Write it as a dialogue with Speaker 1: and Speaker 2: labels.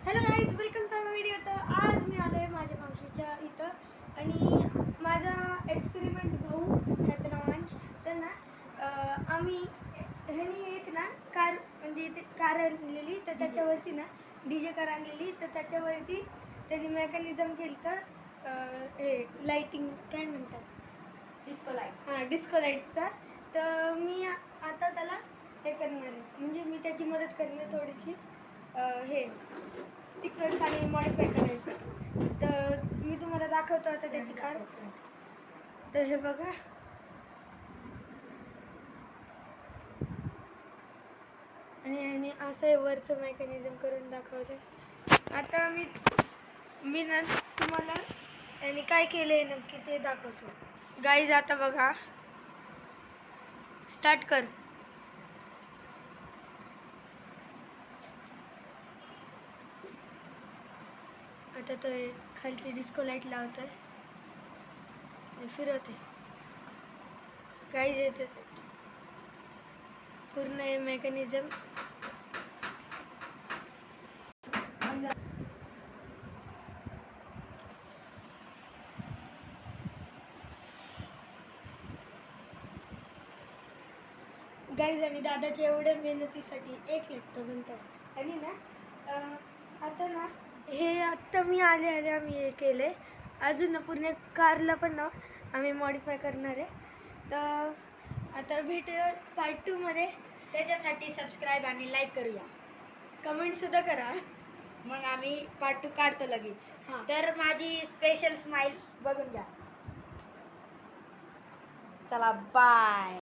Speaker 1: Hello guys, welcome to my video. तर आज मी आलो आहे माझ्या मावशीच्या इथं आणि माझा एक्सपेरिमेंट भाऊ, ह्याचं नाव अंश. तर ना आम्ही ह्यानी एक ना कार म्हणजे ते कार आणलेली, तर त्याच्यावरती ना DJ कार आणलेली, तर त्याच्यावरती त्यांनी मेकॅनिझम केलं तर हे लाईटिंग काय म्हणतात,
Speaker 2: डिस्को लाईट.
Speaker 1: हां डिस्को लाईटचा. तर मी आता त्याला हे करणार आहे, म्हणजे मी त्याची मदत करणार थोडीशी, हे स्टिकर्स आणि मॉडिफाय करायचं. तर मी तुम्हाला दाखवतो आता त्याची कार. तर हे बघा, आणि असं हे वरचं मेकॅनिझम करून दाखवते. आता मी ना तुम्हाला त्यांनी काय केलं आहे नक्की ते दाखवतो. गाईज आता बघा, स्टार्ट कर. आता तो खालची डिस्को लाईट लावतोय, फिरवते. गाईज येते पूर्ण हे मेकॅनिझम. गाईज आणि दादाच्या एवढ्या मेहनतीसाठी एक लागतं म्हणतात. आणि ना आता ना हे आत्ता मी आले आम्ही हे केले. अजून ना पूर्ण कारला पण ना आम्ही मॉडिफाय करणार आहे. तर आता भेटूया पार्ट 2 मध्ये.
Speaker 2: त्याच्यासाठी सबस्क्राईब आणि लाईक करूया.
Speaker 1: कमेंटसुद्धा करा.
Speaker 2: मग आम्ही पार्ट 2 काढतो लगेच.
Speaker 1: हां.
Speaker 2: तर माझी स्पेशल स्माइल बघून घ्या. चला बाय.